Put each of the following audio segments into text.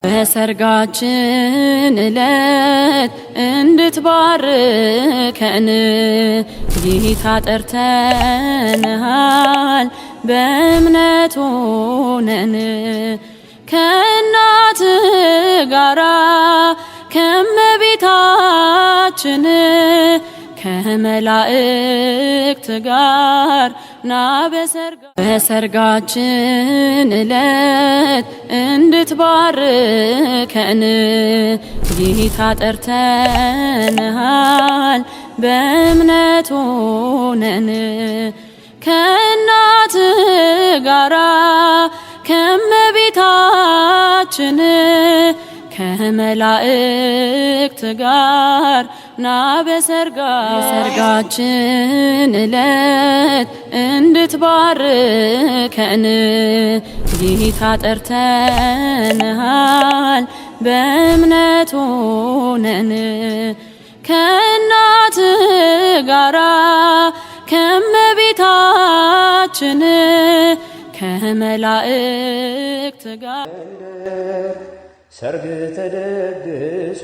በሰርጋችን ዕለት እንድትባርከን ጌታ ጠርተንሃል በእምነት ሆነን ከእናት ጋራ ከመቤታችን ከመላእክት ጋር ና በሰርጋችን ዕለት እንድትባርከን ጌታ ጠርተንሃል በእምነት ሆነን ከእናት ጋራ ከመቤታችን ከመላእክት ጋር ና በሰርጋችን ዕለት እንድትባርከን ጌታ ጠርተንሃል በእምነት ሆነን ከእናት ጋራ ከመቤታችን ከመላእክት ጋር ሰርግ ተደግሶ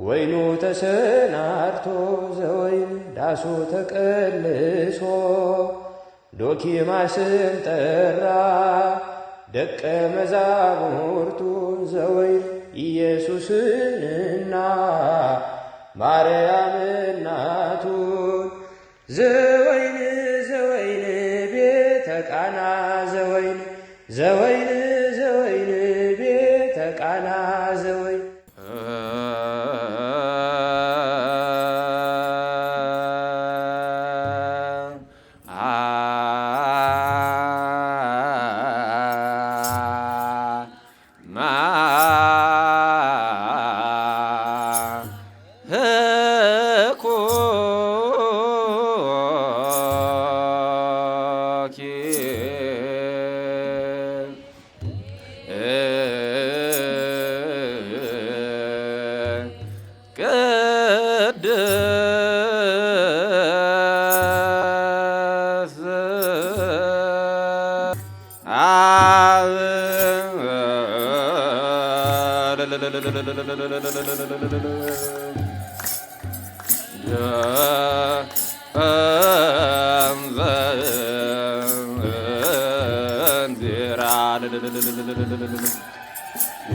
ወይኑ ተሰናድቶ ዘወይን ዳሱ ተቀልሶ ዶኪማስም ጠራ ደቀ መዛሙርቱን ዘወይን ኢየሱስንና ማርያም እናቱን ዘወይን ዘወይን ቤተ ቃና ዘወይን ዘወይን ዘወይን ቤተ ቃና ዘወይን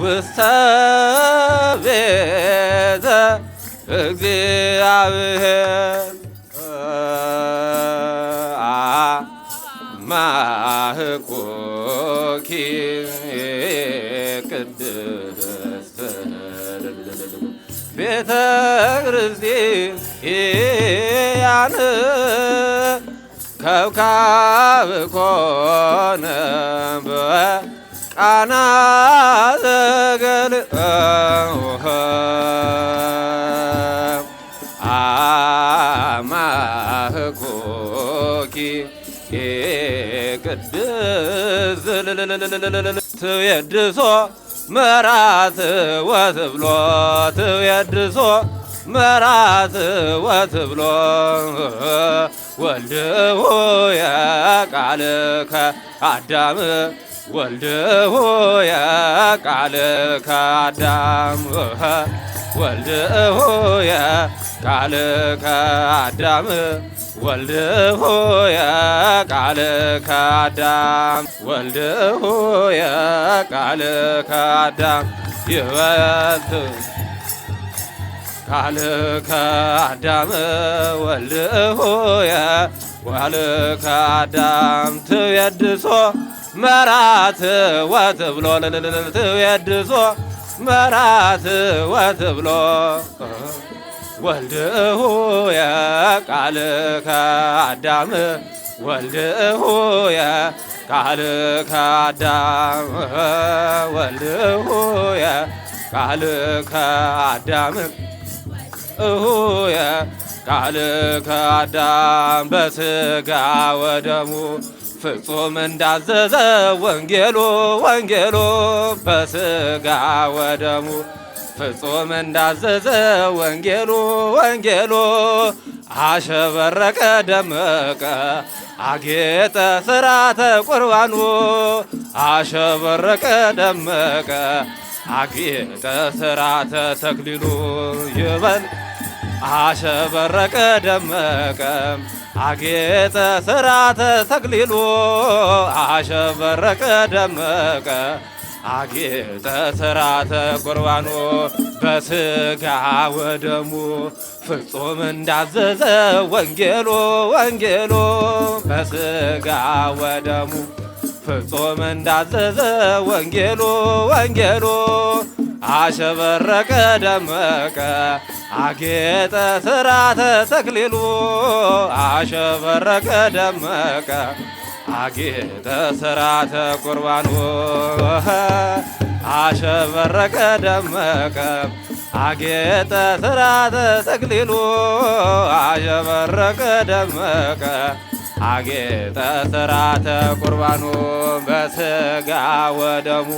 ውስተ ቤተ እግዚአብሔር ማህቆኪ ቅድስት ቤተ ክርስቲያን ከብካብ ኮነ በቃና ዘገሊላ አማህኮኪ ቅድስት ትየድሶ መራት ወትብሎ ትየድሶ መራት ወትብሎ ወልድሁ የቃልከ አዳም ወልድሁ የቃልከ አዳም ወልድሁ የቃልከ አዳም ወልድሁ የቃልከ አዳም ወልድሁ የቃልከ አዳም ይበልጥ ቃልከ አዳም ወልድሁ የቃልከ አዳም ትየድሶ መራት ወትብሎ ትየድሶ መራት ወትብሎ ወልድሁ የቃልከ አዳም ወልድሁ የቃልከ አዳም ወልድሁ የቃልከ አዳም የቃልከ አዳም በሥጋ ወደሙ ፍጹም እንዳዘዘ ወንጌሉ በሥጋ ወደሙ ፍጹም እንዳዘዘ ወንጌሉ ወንጌሉ አሸበረቀ ደመቀ አጌጠ ሥርዓተ ቁርባኑ አሸበረቀ ደመቀ አጌጠ ሥርዓተ ተክሊሉ ይበል አሸበረቀ ደመቀ አጌጠ ሥርዓተ ተክሊሉ አሸበረቀ ደመቀ አጌጠ ሥርዓተ ቁርባኑ በሥጋ ወደሙ ፍጹም እንዳዘዘ ወንጌሉ ወንጌሉ በሥጋ ወደሙ ፍጹም እንዳዘዘ ወንጌሉ ወንጌሉ አሸበረቀ ደመቀ አጌጠ ሥርዓተ ተክሊሉ አሸበረቀ ደመቀ አጌጠ ሥርዓተ ቁርባኑ አሸበረቀ ደመቀ አጌጠ ሥርዓተ ተክሊሉ አሸበረቀ ደመቀ አጌጠ ሥርዓተ ቁርባኑ በሥጋ ወደሙ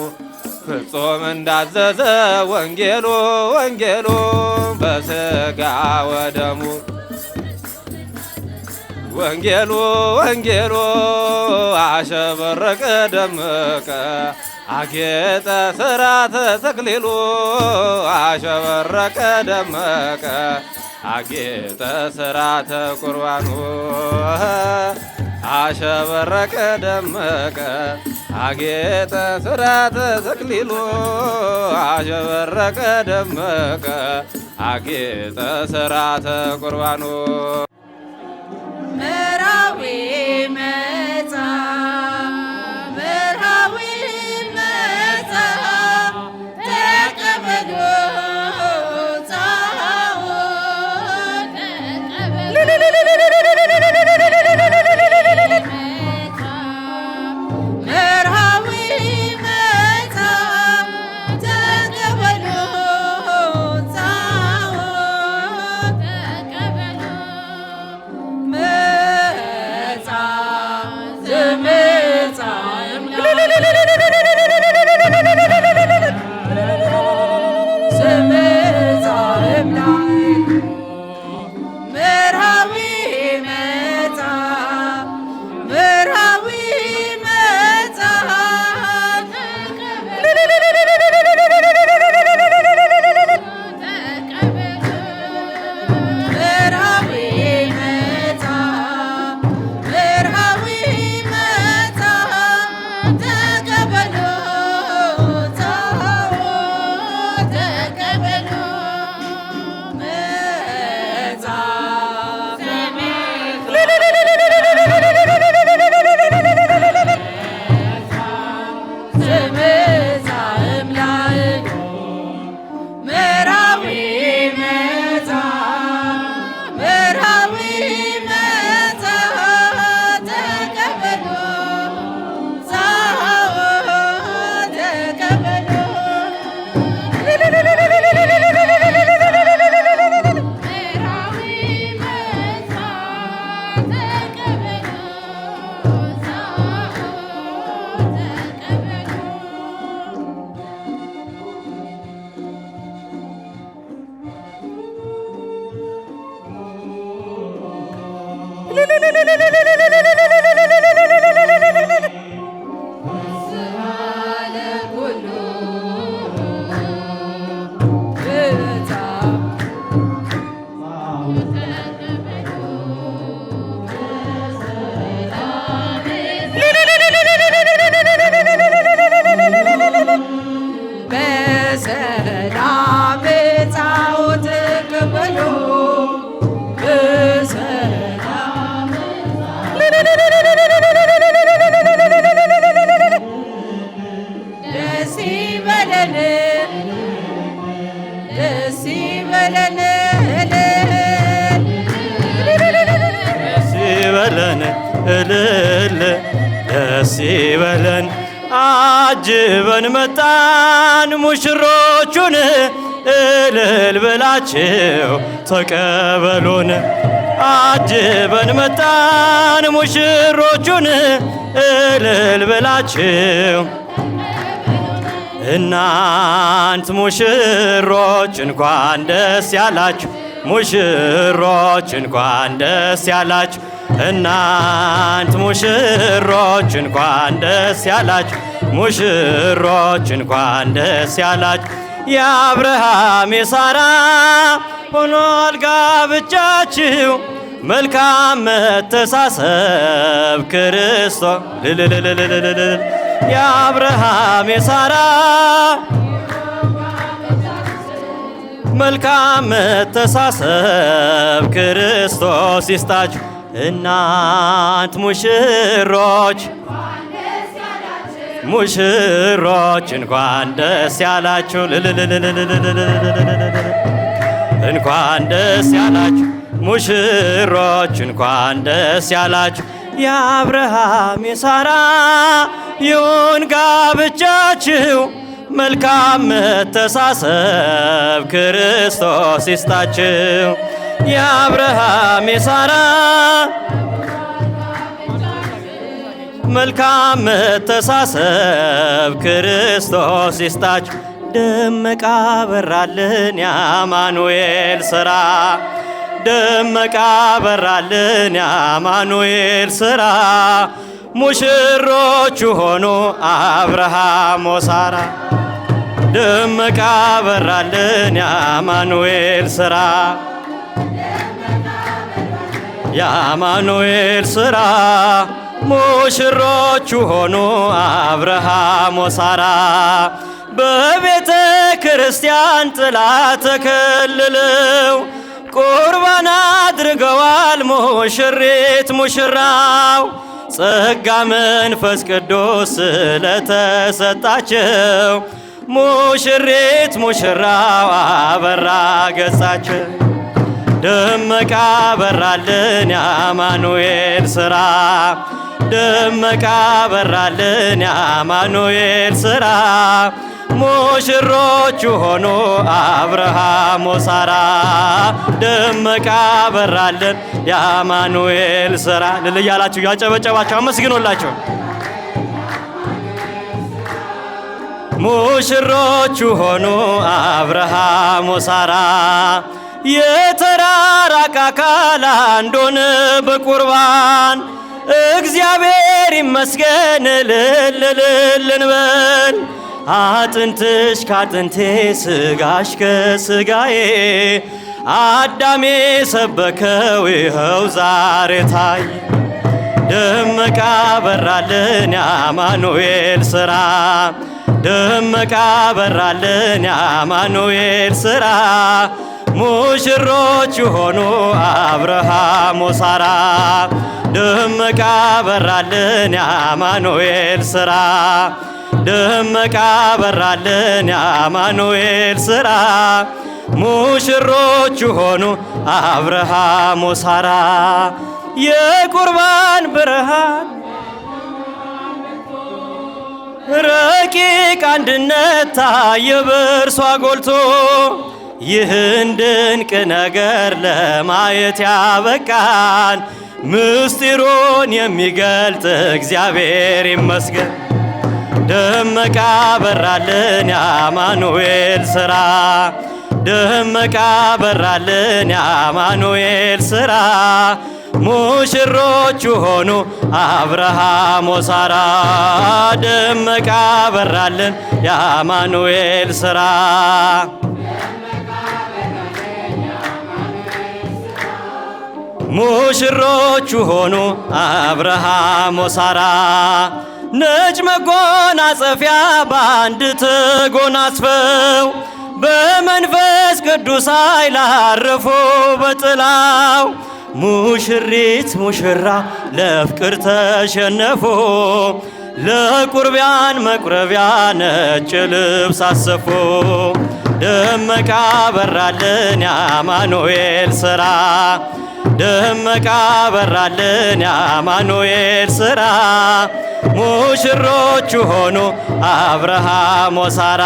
ፍጹም እንዳዘዘ ወንጌሉ ወንጌሉ በሥጋ ወደሙ ወንጌሉ ወንጌሉ አሸበረቀ ደመቀ አጌጠ ሥርዓተ ተክሊሉ አሸበረቀ ደመቀ አጌጠ ሥርዓተ ቁርባኑ አሸበረቀ ደመቀ አጌጠ ሥርዓተ ተክሊሉ አሸበረቀ ደመቀ አጌጠ ሥርዓተ ቁርባኑ መራዊ መጻ መራዊ መጻ ተቀበሉ እልል ደስ ይበለን አጅበን መጣን ሙሽሮቹን እልል ብላችሁ ተቀበሉን አጅበን መጣን ሙሽሮቹን እልል ብላችሁ እናንት ሙሽሮች እንኳን ደስ ያላችሁ፣ ሙሽሮች እንኳን ደስ ያላችሁ። እናንት ሙሽሮች እንኳን ደስ ያላችሁ፣ ሙሽሮች እንኳን ደስ ያላችሁ። የአብርሃም የሳራ ሆኗል ጋብቻችሁ፣ መልካም መተሳሰብ ክርስቶስ የአብርሃም የሳራ መልካም መተሳሰብ ክርስቶስ ይስጣችሁ። እናንት ሙሽሮች ሙሽሮች እንኳን ደስ ያላችሁ፣ እንኳን ደስ ያላችሁ ሙሽሮች እንኳን ደስ ያላችሁ። የአብርሃም የሳራ ይሁን ጋብቻችሁ፣ መልካም መተሳሰብ ክርስቶስ ይስጣችሁ። የአብርሃም የሳራ መልካም መተሳሰብ ክርስቶስ ይስጣችሁ። ደመቃ በራልን የአማኑኤል ሥራ፣ ደመቃ በራልን የአማኑኤል ሥራ። ሙሽሮቹ ሆኑ አብርሃም ወሳራ፣ ደመቃ በራልን የአማኑኤል ሥራ፣ የአማኑኤል ሥራ። ሙሽሮቹ ሆኑ አብርሃም ወሳራ፣ በቤተ ክርስቲያን ጥላ ተከልለው ቁርባን አድርገዋል ሙሽሪት ሙሽራው። ጸጋ መንፈስ ቅዱስ ስለተሰጣቸው ሙሽሪት ሙሽራው አበራ ገጻቸው። ደመቃ በራልን የአማኑኤል ሥራ፣ ደመቃ በራልን የአማኑኤል ሥራ። ሙሽሮቹ ሆኑ አብርሃም ወሳራ፣ ደመቃ በራልን የአማኑኤል ሥራ። ልል እያላችሁ ያጨበጨባችሁ አመስግኖላቸው። ሙሽሮቹ ሆኑ አብርሃም ወሳራ፣ የተራራቀ አካል አንድ ሆነ በቁርባን። እግዚአብሔር ይመስገን እልል እልል እንበል። አጥንትሽ ካጥንቴ ስጋሽ ከስጋዬ አዳሜ ሰበከው ይኸው ዛሬ ታየ። ደመቃ በራልን የአማኑኤል ሥራ፣ ደመቃ በራልን የአማኑኤል ሥራ። ሙሽሮቹ ሆኑ አብርሃም ወሳራ፣ ደመቃ በራልን የአማኑኤል ሥራ፣ ደመቃ በራልን የአማኑኤል ሥራ። ሙሽሮቹ ሆኑ አብርሃም ወሳራ፣ የቁርባን ብርሃን ረቂቅ አንድነት ታየ በእርሷ ጎልቶ። ይህን ድንቅ ነገር ለማየት ያበቃን ምስጢሩን የሚገልጥ እግዚአብሔር ይመስገን። ደመቃ በራልን የአማኑኤል ሥራ፣ ደመቃ በራልን የአማኑኤል ሥራ። ሙሽሮቹ ሆኑ አብርሃም ወሳራ፣ ደመቃ በራልን የአማኑኤል ሥራ። ሙሽሮቹ ሆኑ አብርሃም ወሳራ፣ ነጭ መጎናጸፊያ በአንድ ተጎናጽፈው በመንፈስ ቅዱስ ኃይል አረፉ በጥላው። ሙሽሪት ሙሽራ ለፍቅር ተሸነፉ፣ ለቁርባን መቁረቢያ ነጭ ልብስ አሰፉ። ደመቃ በራልን የአማኑኤል ሥራ፣ ደመቃ በራልን የአማኑኤል ሥራ። ሙሽሮቹ ሆኑ አብርሃም ወሳራ፣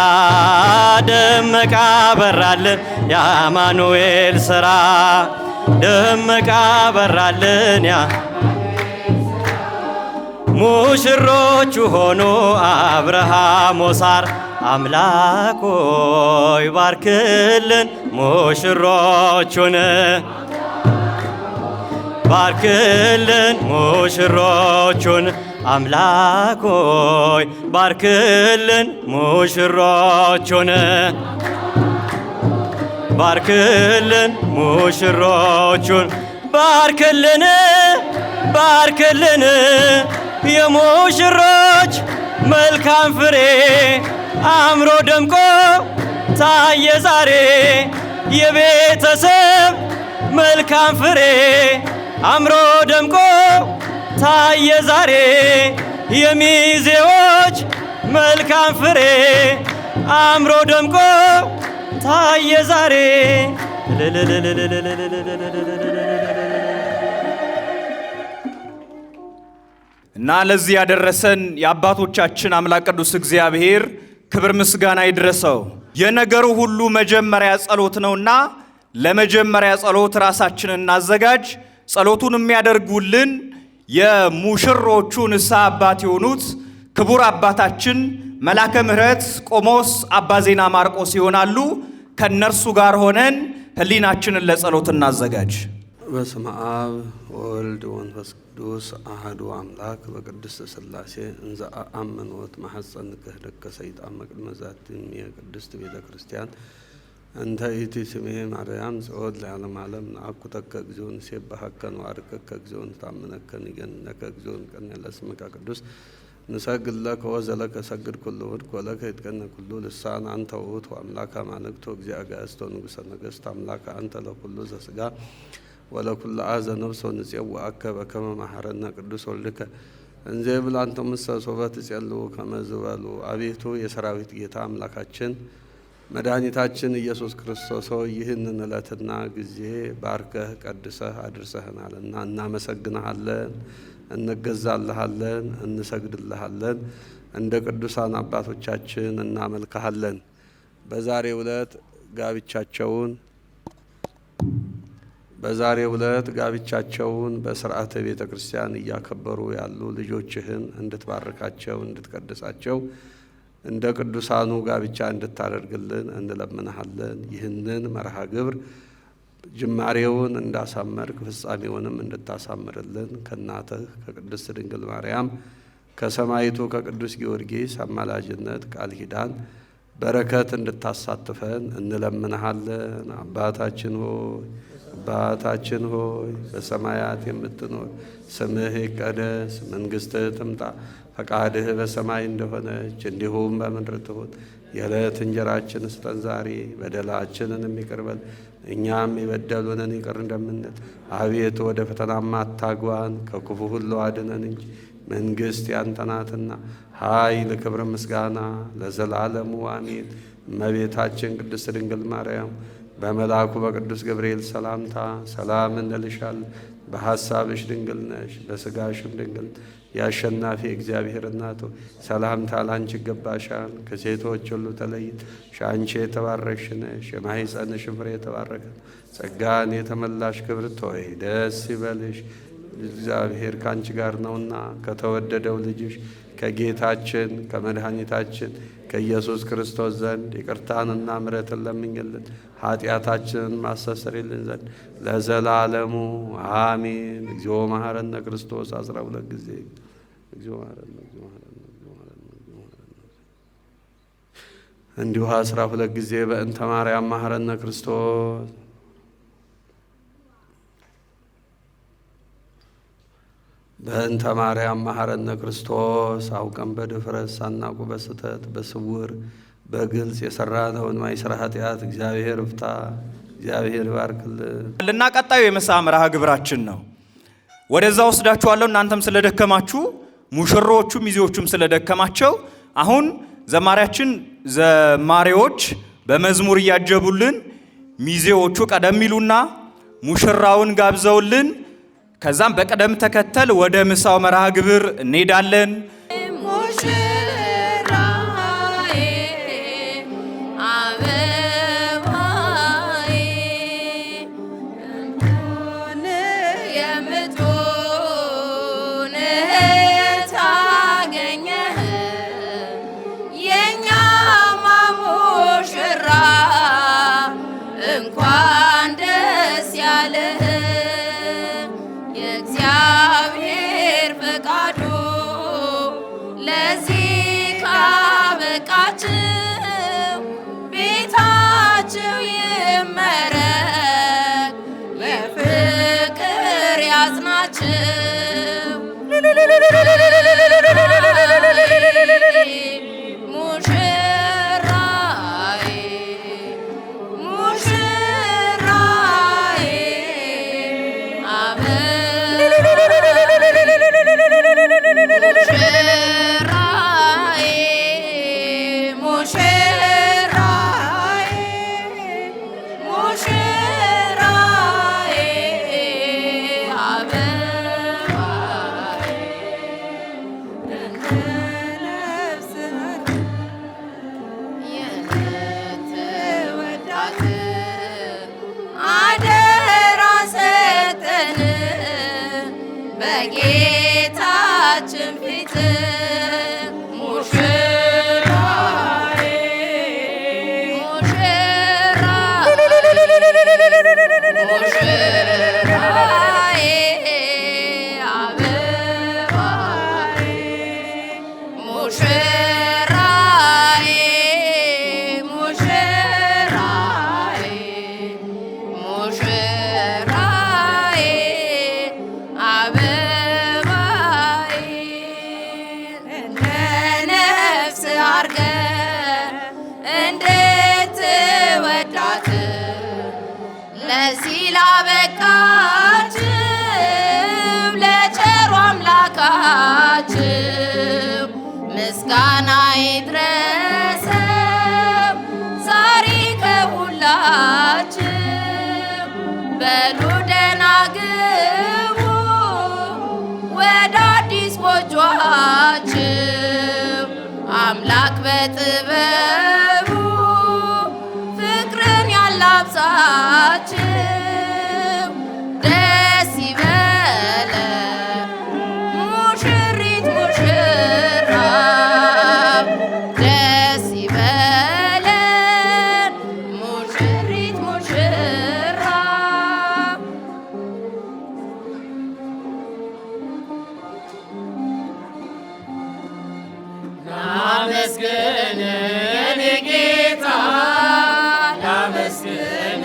ደመቃ በራልን የአማኑኤል ሥራ፣ ደመቃ በራልን። ሙሽሮቹ ሆኑ አብርሃም ወሳራ አምላክ ሆይ ባርክልን ሙሽሮቹን ባርክልን ሙሽሮቹን አምላክ ሆይ ባርክልን ሙሽሮቹን ባርክልን ሙሽሮቹን ባርክልን ባርክልን የሙሽሮች መልካም ፍሬ አምሮ ደምቆ ታየ ዛሬ የቤተሰብ መልካም ፍሬ አምሮ ደምቆ ታየ ዛሬ የሚዜዎች መልካም ፍሬ አምሮ ደምቆ ታየ ዛሬ እና ለዚህ ያደረሰን የአባቶቻችን አምላክ ቅዱስ እግዚአብሔር ክብር ምስጋና ይድረሰው። የነገሩ ሁሉ መጀመሪያ ጸሎት ነውና ለመጀመሪያ ጸሎት ራሳችንን እናዘጋጅ። ጸሎቱን የሚያደርጉልን የሙሽሮቹ ንስሐ አባት የሆኑት ክቡር አባታችን መላከ ምሕረት ቆሞስ አባ ዜና ማርቆስ ይሆናሉ። ከነርሱ ጋር ሆነን ህሊናችንን ለጸሎት እናዘጋጅ። በስመ አብ ወወልድ ወመንፈስ ቅዱስ አሐዱ አምላክ በቅድስት ሥላሴ እንዘ አአምን ወትማሐፀን ክህደከ ሰይጣን መቅድመ ዛቲ የቅድስት ቤተ ክርስቲያን እንተ ኢቲ ስሜ ማርያም ጽዮን ለዓለመ ዓለም ነአኩተከ እግዚኦ ንሴብሐከ ወአርከከ እግዚኦ ንታምነከ ንገነከ እግዚኦ ንቀነ ለስምከ ቅዱስ ንሰግድ ለከ ወዘለከ ሰግድ ኩሉ ወድክ ወለከ ይትቀነ ኩሉ ልሳን አንተ ውእቱ አምላከ አማልክት ወእግዚአ አጋዕዝት ወንጉሠ ነገሥት አምላከ አንተ ለኩሉ ዘሥጋ ወለኩሉ አዘ ነፍስ ወንፄውዐከ በከመ መሐረነ ቅዱስ ወልድከ እንዘ ይብል አንተ ምሰሶበ ትጼልው ከመ ዝበሉ። አቤቱ የሰራዊት ጌታ አምላካችን መድኃኒታችን ኢየሱስ ክርስቶስ ሆይ ይህንን ዕለትና ጊዜ ባርከህ ቀድሰህ አድርሰህናልና እናመሰግንሃለን፣ እንገዛልሃለን፣ እንሰግድልሃለን። እንደ ቅዱሳን አባቶቻችን እናመልክሃለን። በዛሬው ዕለት ጋብቻቸውን በስርዓተ ቤተ ክርስቲያን እያከበሩ ያሉ ልጆችህን እንድትባርካቸው እንድትቀድሳቸው እንደ ቅዱሳኑ ጋብቻ እንድታደርግልን እንለምንሃለን። ይህንን መርሃ ግብር ጅማሬውን እንዳሳመርክ ፍጻሜውንም እንድታሳምርልን ከእናትህ ከቅድስት ድንግል ማርያም ከሰማይቱ ከቅዱስ ጊዮርጊስ አማላጅነት ቃል ኪዳን በረከት እንድታሳትፈን እንለምንሃለን። አባታችን ሆይ በሰማያት የምትኖር ስምህ ይቀደስ፣ መንግሥትህ ትምጣ፣ ፈቃድህ በሰማይ እንደሆነች እንዲሁም በምድር ትሁን። የዕለት እንጀራችንን ስጠን ዛሬ፣ በደላችንን ይቅር በለን እኛም የበደሉንን ይቅር እንደምንል። አቤቱ ወደ ፈተናም አታግባን ከክፉ ሁሉ አድነን እንጂ መንግሥት ያንተ ናትና ኃይል፣ ክብር፣ ምስጋና ለዘላለሙ አሜን። እመቤታችን ቅድስት ድንግል ማርያም በመልአኩ በቅዱስ ገብርኤል ሰላምታ ሰላም እንልሻለን። በሐሳብሽ ድንግል ነሽ፣ በሥጋሽም ድንግል። የአሸናፊ እግዚአብሔር እናቱ ሰላምታ ላንቺ ይገባሻል። ከሴቶች ሁሉ ተለይተሽ አንቺ የተባረክሽ ነሽ፣ የማኅፀንሽም ፍሬ የተባረከ። ጸጋን የተመላሽ ክብርት ሆይ ደስ ይበልሽ፣ እግዚአብሔር ከአንቺ ጋር ነውና ከተወደደው ልጅሽ ከጌታችን ከመድኃኒታችን ከኢየሱስ ክርስቶስ ዘንድ ይቅርታንና ምሕረትን ለምኝልን ኃጢአታችንን ማስተሰርይልን ዘንድ ለዘላለሙ አሜን። እግዚኦ መሐረነ ክርስቶስ 12 ጊዜ እግዚኦ መሐረነ እንዲሁ 12 ጊዜ በእንተ ማርያም መሐረነ ክርስቶስ። በእንተ ማርያም መሐረነ ክርስቶስ። አውቀን በድፍረት ሳናውቅ በስተት በስውር በግልጽ የሰራነውን ማይሰራ ኃጢአት እግዚአብሔር ፍታ፣ እግዚአብሔር ባርክልን። ቀጣዩ የምሳ መርሃ ግብራችን ነው። ወደዛ ወስዳችኋለሁ። እናንተም ስለደከማችሁ ሙሽሮቹም ሚዜዎቹም ስለደከማቸው አሁን ዘማሪዎች በመዝሙር እያጀቡልን ሚዜዎቹ ቀደም ይሉና ሙሽራውን ጋብዘውልን ከዛም በቀደም ተከተል ወደ ምሳው መርሃ ግብር እንሄዳለን። የኛ በፊታችን ፊት ሙሽራዬ ሙሽራዬ አበባዬ ሙሽራዬ ሙሽራዬ ሙሽራዬ አበባዬ እንደ ነፍስ አድርገህ እንድትወዳት ለዚህ ላበቃችሁ ለቸሩ አምላካችሁ ምስጋና ይድረሰው ዛሬ ከሁላችሁ። በሉ ደህና ግቡ ወደ አዲስ ጎጇችሁ አምላክ በጥበቡ ፍቅርን ያላብሳችሁ። ደስ ይበለ ሙሽሪት ሙሽራው ደስ ይበለን ሙሽሪት ሙሽራው። ላመስግን የኔ ጌታ ላመስግን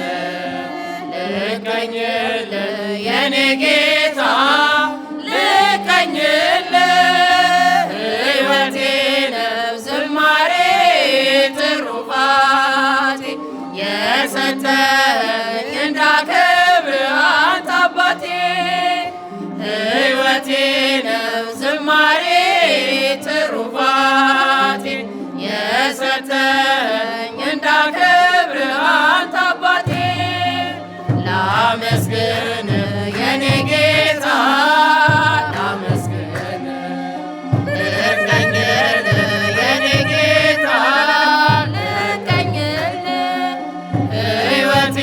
ልቀኝልህ የኔ ጌታ ልቀኝልህ ሕይወቴ ነው ዝማሬ ትሩፋቴ የሰጠኝ እንዳከብር አንተ አባቴ ሕይወቴ ነው ዝማሬ ትሩፋቴ የሰጠኝ እንዳከብር አንተ አባቴ ላመስግን የኔ ጌታ ላመስግን ልቀኝልህ የኔ ጌታ ልቀኝልህ ሕይወቴ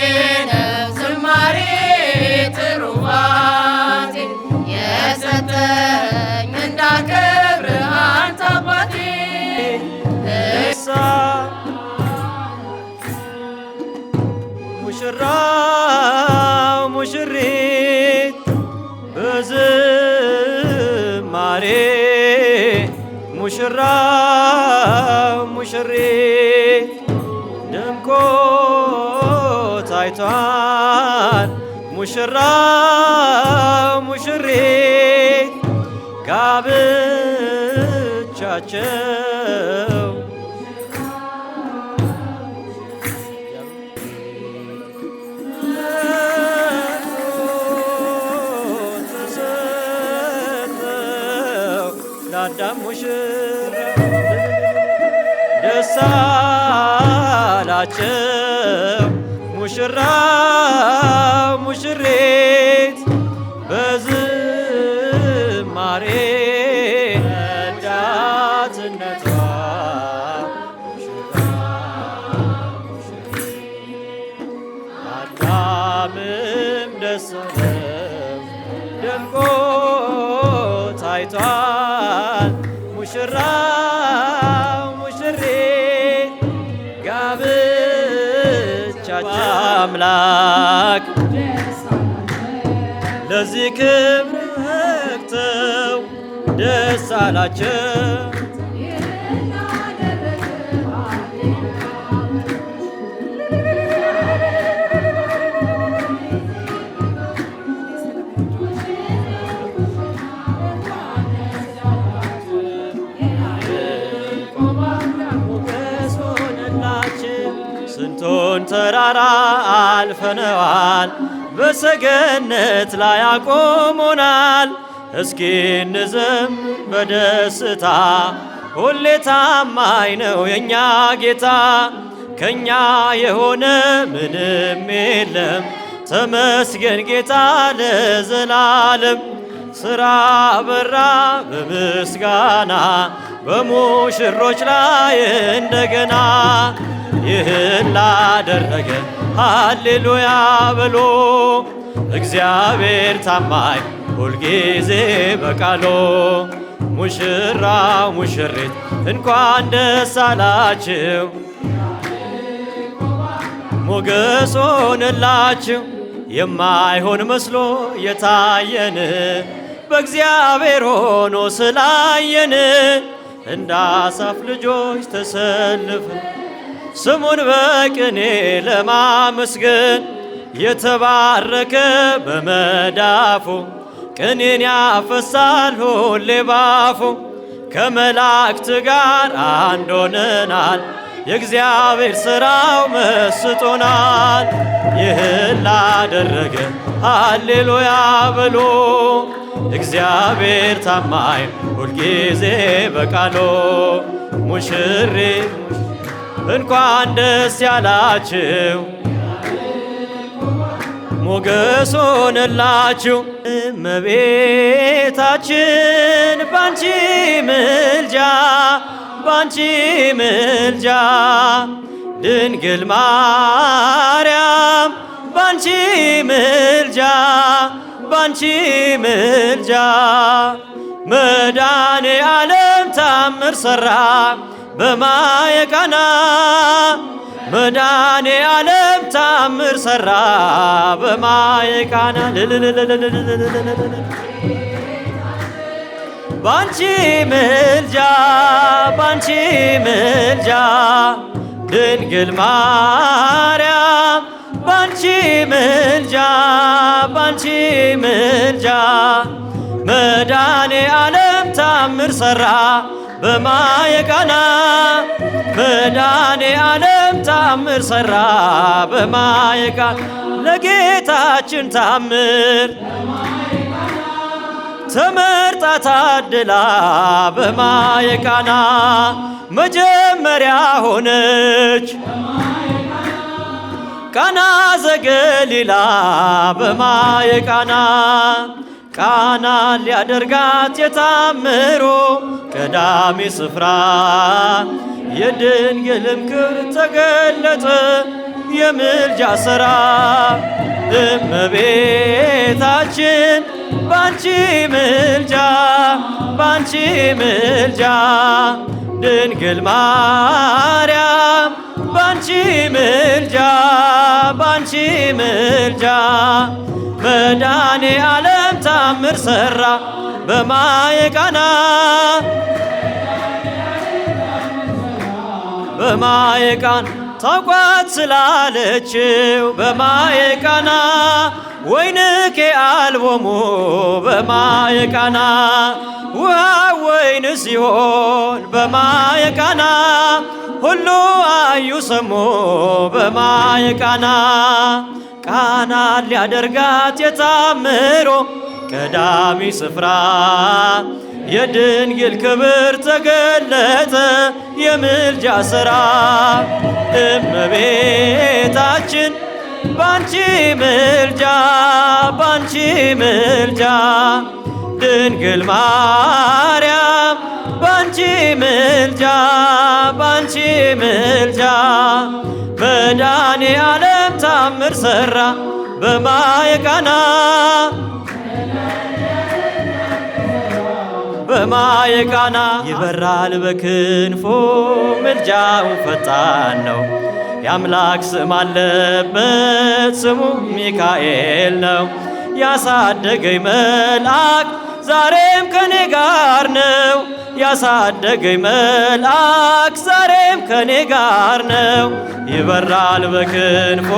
ነው ዝማሬ ትሩፋቴ የሰጠኝ እንዳከብር አንተ አባቴ ሙሽራው ሙሽሪት በዝማሬ ሙሽራው ሙሽሪት ደምቆ ታይቷል። ሙሽራው ሙሽሪት ጋብቻቸው ለአዳም ሙሽራ ደስ አላቸው። ሙሽራው ሙሽሪት በዝማሬ ረዳትነቷ አዳምም ደስ አለው ደምቆ ታይቷል። ሙሽራው ሙሽሪት ጋብቻቸው አምላክ ለዚህ ክብር በቅተው ደስ አላቸው። ስንቱን ተራራ አልፈነዋል በሰገነት ላይ አቆሞናል። እስኪ እንዘምር በደስታ ሁሌ ታማኝ ነው የእኛ ጌታ። ከእኛ የሆነ ምንም የለም ተመስገን ጌታ ለዘላለም። ሥራ በራ በምስጋና በሙሽሮች ላይ እንደገና ይህን ላደረገ ሃሌሉያ በሎ። እግዚአብሔር ታማኝ ሁልጊዜ በቃሎ ሙሽራው ሙሽሪት እንኳን ደስ አላችሁ። ሞገስ ሆነላችሁ የማይሆን መስሎ የታየን በእግዚአብሔር ሆኖ ስላየን እንደ አሳፍ ልጆች ተሰልፈን ስሙን በቅኔ ለማመስገን የተባረከ በመዳፉ ቅኔን ያፈሳል ሁሌ ባፉ ከመላእክት ጋር አንድ ሆነናል የእግዚአብሔር ሥራው መስጦናል። ይህን ላደረገ ሃሌሉያ በሉ እግዚአብሔር ታማኝ ሁልጊዜ በቃሉ። ሙሽሪት እንኳን ደስ ያላችሁ ሞገስ ሆነላችሁ። እመቤታችን ባንቺ ምልጃ ባንቺ ምልጃ ድንግል ማርያም ባንቺ ምልጃ ባንቺ ምልጃ መድኃኔ ዓለም ታምር ሠራ በማየ ቃና መድኃኔ ዓለም ታምር ሠራ በማየ ቃና ባንቺ ምልጃ ባንቺ ምልጃ ድንግል ማርያም ባንቺ ምልጃ ባንቺ ምልጃ መድኃኔ ዓለም ታምር ሠራ በማየ ቃና መድኃኔ ዓለም ታምር ሠራ በማየ ቃና ለጌታችን ታምር ተመርጣ ታድላ በማየ ቃና መጀመሪያ ሆነች ቃና ዘገሊላ በማየ ቃና ቃና ሊያደርጋት የታምሮ ቀዳሚ ስፍራ የድንግልም ክብር ተገለጠ የምልጃ ሥራ እመቤታችን ባንቺ ምልጃ ባንቺ ምልጃ ድንግል ማርያም ባንቺ ምልጃ ባንቺ ምልጃ መድኃኔ ዓለም ታምር ሠራ በማየ ቃና በማየ ቃና ታውቋት ስላለችው በማየ ቃና ወይንኬ አልቦሙ በማየ ቃና ውሃ ወይን ሲሆን በማየ ቃና ሁሉ አዩ ሰሙ በማየ ቃና ቃና ሊያደርጋት የታምሮ ቀዳሚ ስፍራ የድንግል ክብር ተገለጠ የምልጃ ሥራ እመቤታችን ባንቺ ምልጃ ባንቺ ምልጃ ድንግል ማርያም ባንቺ ምልጃ ባንቺ ምልጃ መድኃኔ ዓለም ታምር ሠራ በማየ ቃና በማየ ቃና ይበራል በክንፎ ምልጃው ፈጣን ነው የአምላክ ስም አለበት ስሙ ሚካኤል ነው ያሳደገኝ መልአክ ዛሬም ከኔ ጋር ነው ያሳደገኝ መልአክ ዛሬም ከኔ ጋር ነው ይበራል በክንፎ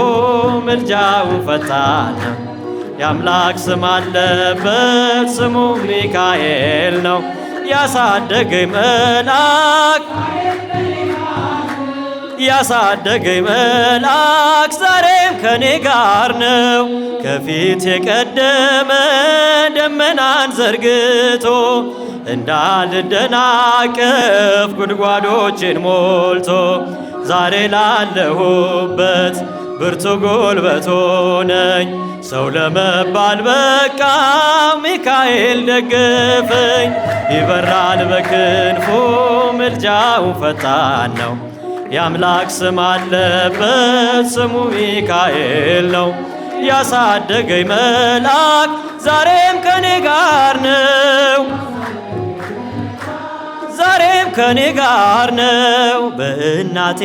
ምልጃው ፈጣን ነው የአምላክ ስም አለበት ስሙ ሚካኤል ነው ያሳደገኝ መልአክ ያሳደገኝ መልአክ ዛሬም ከኔ ጋር ነው ከፊት የቀደመ ደመናን ዘርግቶ እንዳልደናቀፍ ጉድጓዶችን ሞልቶ ዛሬ ላለሁበት ብርቱ ጉልበት ሆነኝ ሰው ለመባል በቃ ሚካኤል ደግፈኝ ይበራል በክንፉ ምልጃው ፈጣን ነው የአምላክ ስም አለበት ስሙ ሚካኤል ነው ያሳደገኝ መልአክ ዛሬም ከኔ ጋር ነው ዛሬም ከኔ ጋር ነው። በእናቴ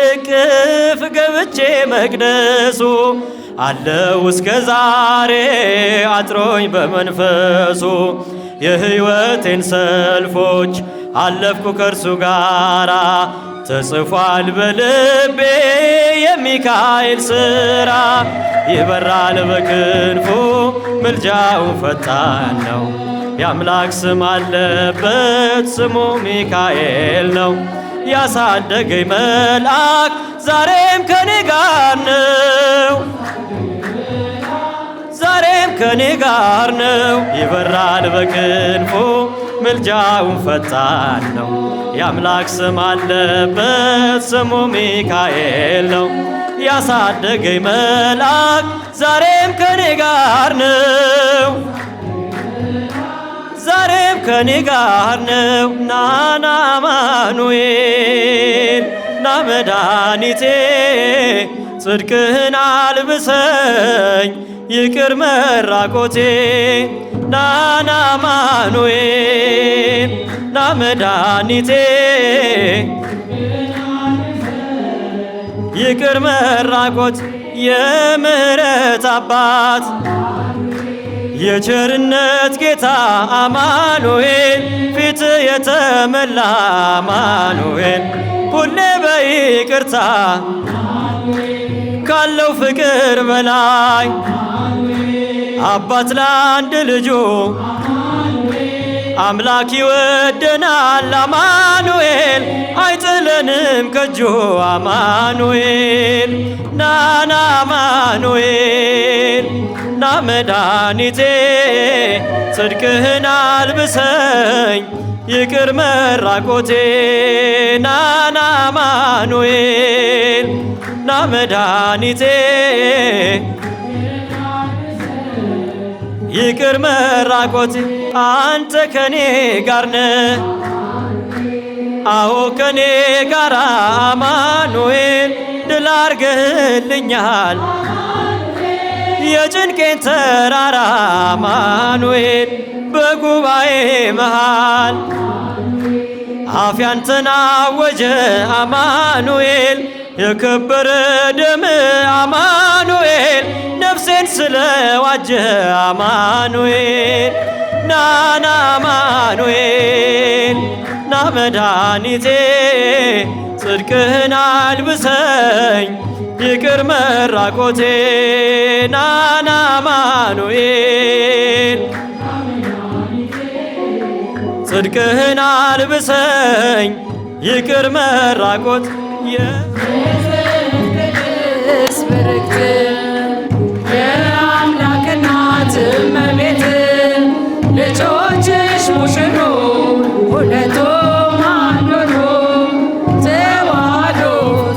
እቅፍ ገብቼ መቅደሱ አለው እስከ ዛሬ አጥሮኝ በመንፈሱ። የሕይወቴን ሰልፎች አለፍኩ ከእርሱ ጋራ ተጽፏል በልቤ የሚካኤል ሥራ። ይበራል በክንፉ ምልጃው ፈጣን ነው። የአምላክ ስም አለበት ስሙ ሚካኤል ነው። ያሳደገኝ መልአክ ዛሬም ከኔ ጋር ነው። ዛሬም ከኔ ጋር ነው። ይበራል በክንፉ ምልጃውን ፈጣን ነው። የአምላክ ስም አለበት ስሙ ሚካኤል ነው። ያሳደገኝ መልአክ ዛሬም ከኔ ጋር ነው። ዛሬም ከኔ ጋር ነው። ናና አማኑኤል ና መድኃኒቴ ጽድቅህን አልብሰኝ ይቅር መራቆቴ። ናና አማኑኤል ና መድኃኒቴ ይቅር መራቆት። የምህረት አባት የቸርነት ጌታ አማኑኤል ፊት የተመላ አማኑኤል ሁሌ በይቅርታ ካለው ፍቅር በላይ አባት ለአንድ ልጁ አምላክ ይወደናል። አማኑኤል አይጥለንም ከእጁ አማኑኤል ናና አማኑኤል ና መድኃኒቴ ጽድቅህን አልብሰኝ ይቅር መራቆቴ። ናና አማኑኤል ና መድኃኒቴ ይቅር መራቆቴ። አንተ ከኔ ጋር ነህ አዎ ከኔ ጋር አማኑኤል ድል አርገህልኛል የጭንቄን ተራራ አማኑኤል በጉባኤ መሃል አፍ ያንተን አወጀ አማኑኤል የከበረ ደም አማኑኤል ነፍሴን ስለዋጀ አማኑኤል ናና አማኑኤል ና መድኃኒቴ ጽድቅህን አልብሰኝ ይቅር መራቆቴ። ናና አማኑኤል ጽድቅህን አልብሰኝ ይቅር መራቆት። ብርክት የአምላክ እናት እመቤት ልጆችሽ ሙሽሮ ሁለቱም አንድ ሆኑ ተዋህዶ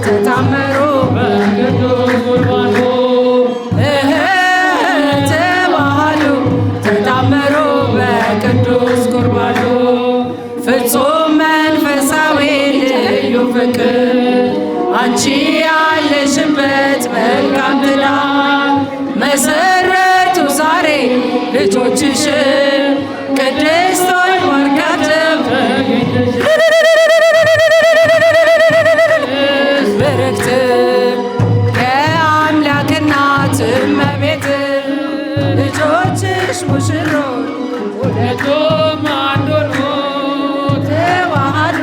ተጣመሩ በቅዱስ ቁርባኑ ተዋህዶ ተጣመሩ በቅዱስ ቁርባኑ ፍጹም መንፈሳዊ ልዩ ፍቅር አንቺ ያለሽበት መልካም ትዳር መሰረቱ ዛሬ ልጆችሽ ቅድስት ሆይ ባርካቸው ብርክት የአምላክ እናት እመቤት ልጆችሽ ሙሽሮች ሁለቱም አንድ ሆኑ ተዋህዶ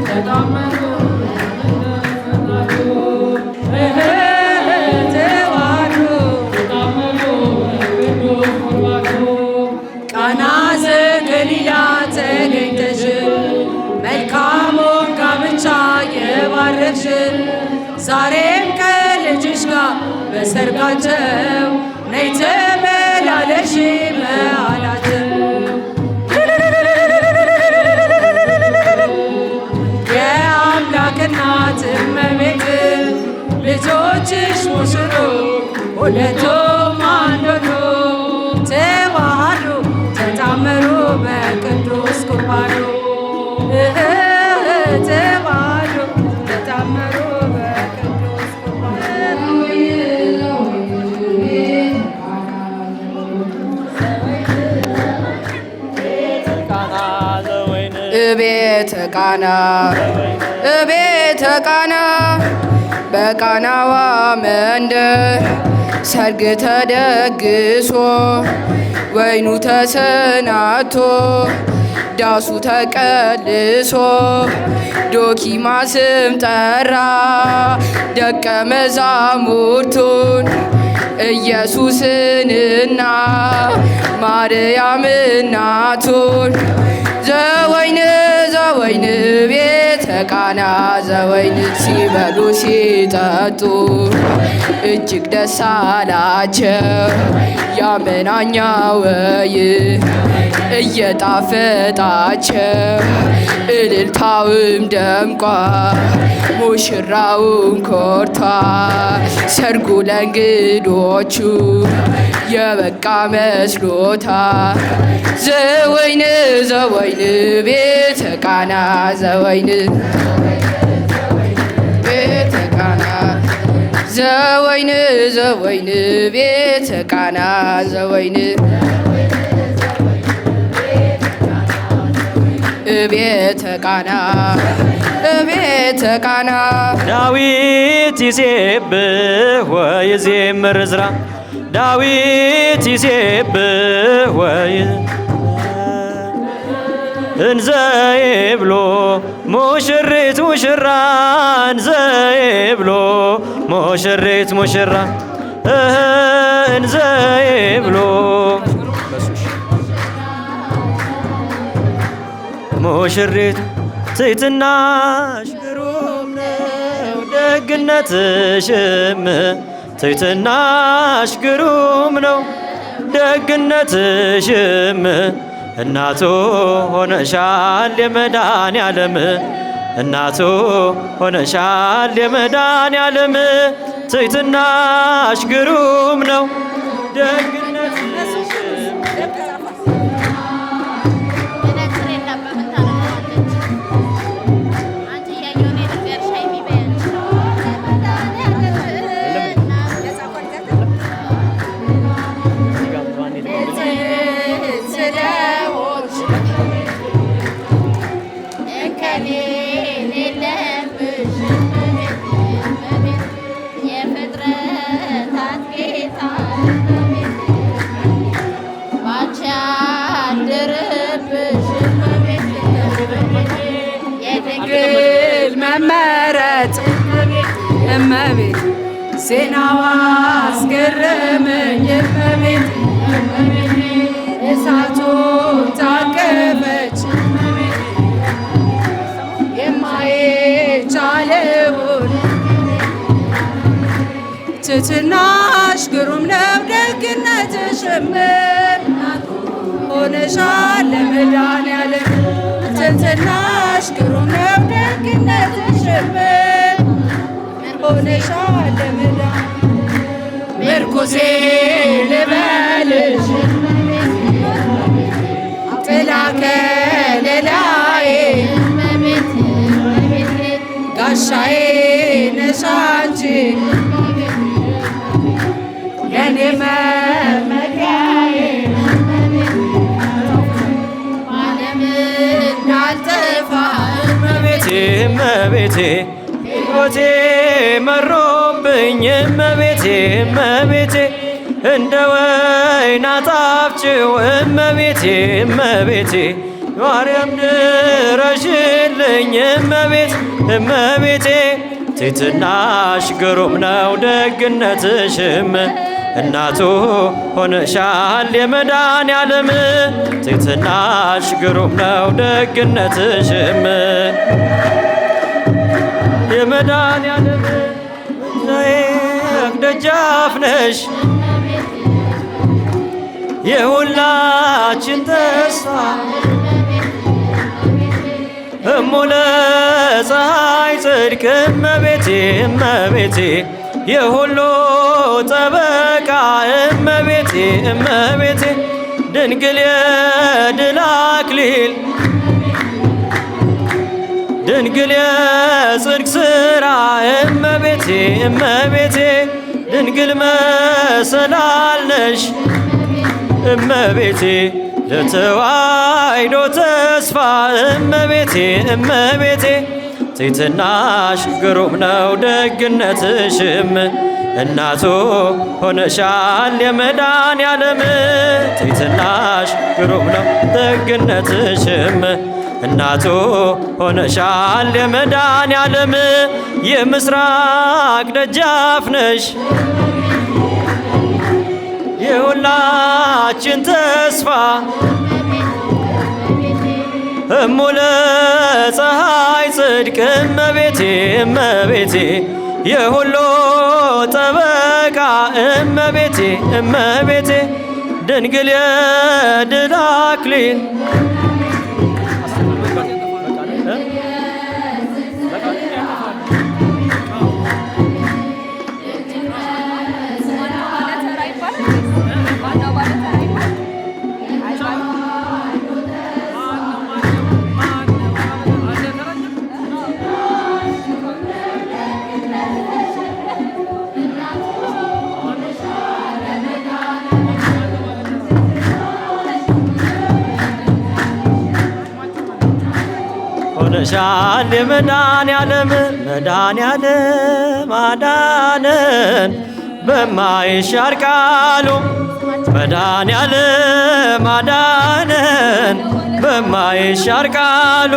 ተጣመሩ ቃና ዘገሊላ ተገኝተሽ መልካሙን ጋብቻ የባረክሽ ዛሬም ከልጅሽ ጋር በሰርጋቸው ነይ ተመላለሽ መሃላቸው። የአምላክ እናት እመቤት ልጆችሽ ሙሽሮች ሁለቱም አንድ ሆኑ ተዋህዶ ተጣመሩ በቅዱስ ቁርባኑ ተዋህዶ ተጣመሩ በቅዱስ ቁርባኑ። ቤተ ቃና እቤተ ቃና በቃናዋ መንደር ሰርግ ተደግሶ ወይኑ ተሰናቶ ዳሱ ተቀልሶ ዶኪማስም ጠራ ደቀ መዛሙርቱን ኢየሱስንና ማርያም እናቱን ዘወይን ዘወይን ቤተ ቃና ዘወይን ሲበሉ ሲጠጡ እጅግ ደስ አላቸው። ያመናኛ ወይን እየጣፈጣቸው እልልታውም ደምቋል ሙሽራውን ኮርቷል። ሰርጉ ለእንግዶቹ የበቃ መስሎታል። ዘወይን ዘወይን ቤተ ቃና ዘወይን ቤተ ቃና ዘወይን ዘወይን ቤተ ቃና ዘወይን ቤተ ቃና ቤተ ቃና ዳዊት ይሴብህ ወይዜምር ዕዝራ ዳዊት ይሴብህ ወይ እንዘ ይብሎ ሙሽሪት ሙሽራ እንዘ ይብሎ ሙሽሪት ሙሽራ እንዘ ይብሎ ሙሽሪት ትሕትናሽ ግሩም ነው ደግነትሽም ትሕትናሽ ግሩም ነው ደግነትሽም እናቱ ሆነሻል የመድኃኔዓለም እናቱ ሆነሻል የመድኃኔዓለም ትሕትናሽ ግሩም ነው ደግነትሽም መመረጥ እመቤት ዜናዋ አስገረመኝ እመቤት እሳቱ ታቀፈች የማይቻለውን ትሕትናሽ ግሩም ነው ደግነትሽም ሆነሻል ለመድኃኔዓለም ትሕትናሽ ግሩም ነው ደግነትሽም ሆነሻል ለመድኃኔዓለም ምርኩዜ ልበልሽ ጥላ ከለላዬ ጋሻዬ ነሽ አንቺ የኔ መመኪያዬ ዓለም እንዳልጠፋ እመቤቴ እመቤቴ ሕይወቴ መሮብኝ እመቤቴ እመቤቴ እንደ ወይን አጣፍጭው እመቤቴ እመቤቴ ማርያም ድረሽልኝ እመቤት እመቤቴ ትሕትናሽ ግሩም ነው ደግነትሽም እናቱ ሆነሻል የመድኃኔዓለም ትሕትናሽ ግሩም ነው ደግነትሽም የመድኃኔዓለም ደጃፍ ነሽ የሁላችን ተስፋ እሙለ ፀሐይ ጽድቅ እመቤቴ እመቤቴ የሁሉ ጠበቃ እመቤቴ እመቤቴ ድንግል የድል አክሊል ድንግል የጽድቅ ሥራ እመቤቴ እመቤቴ ድንግል መሰላል ነሽ እመቤቴ ለተዋሕዶ ተስፋ እመቤቴ እመቤቴ ትሕትናሽ ግሩም ነው ደግነትሽም እናቱ ሆነሻል የመድኃኔዓለም ትሕትናሽ ግሩም ነው ደግነትሽም እናቱ ሆነሻል የመድኃኔዓለም የምስራቅ ደጃፍ ነሽ የሁላችን ተስፋ እሙለ ፀሐይ ጽድቅ እመቤቴ እመቤቴ የሁሉ ጠበቃ እመቤቴ እመቤቴ ድንግል የድል አክሊል ሆነሻል የመድኃኔዓለም መድኃኔዓለም አዳነን በማይሻር ቃሉ መድኃኔዓለም አዳነን በማይሻር ቃሉ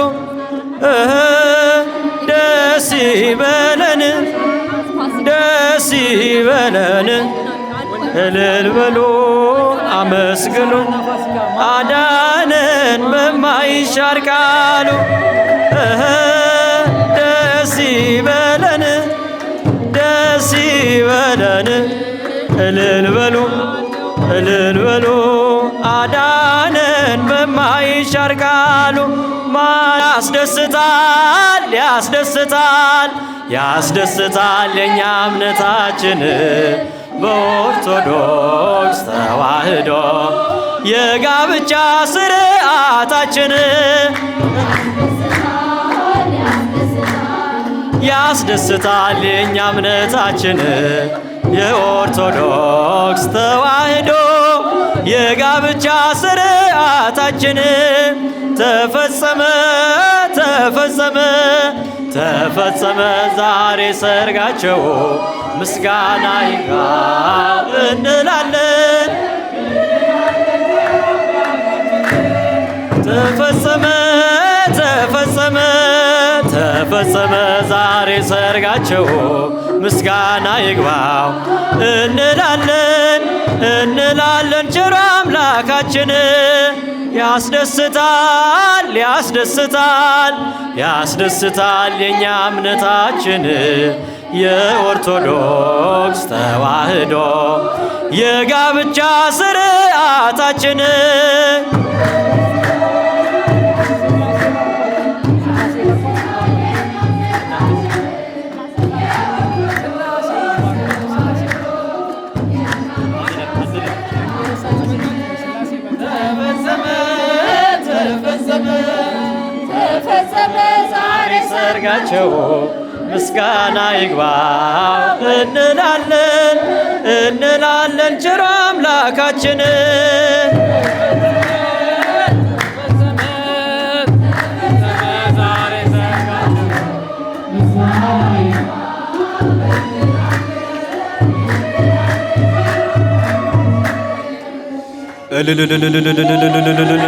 ደስ ይበለን ደስ ይበለን እልል በሉ አመስግኑ አዳነን በማይሻር ቃሉ ደስ ይበለን ደስ ይበለን እልል በሉ አዳነን በማይሻር ቃሉ ያስደስታል ያስደስታል ያስደስታል የኛ እምነታችን በኦርቶዶክስ ተዋሕዶ የጋብቻ ስርዓታችን ያስደስታል የኛ እምነታችን የኦርቶዶክስ ተዋሕዶ የጋብቻ ስርዓታችን ተፈጸመ ተፈጸመ ተፈጸመ ዛሬ ሰርጋቸው ምስጋና ይግባው እንላለን ተፈጸመ ተፈጸመ ተፈጸመ ዛሬ ሰርጋቸው ምስጋና ይግባው እንላለን እንላለን ቸሩ አምላካችን ያስደስታል ያስደስታል ያስደስታል የኛ እምነታችን የኦርቶዶክስ ተዋሕዶ የጋብቻ ስርዓታችን ተፈጸመ ዛሬ ሰርጋቸው ምስጋና ይግባው እንላለን እንላለን ቸሩ አምላካችን እልልልልልልልልልልልል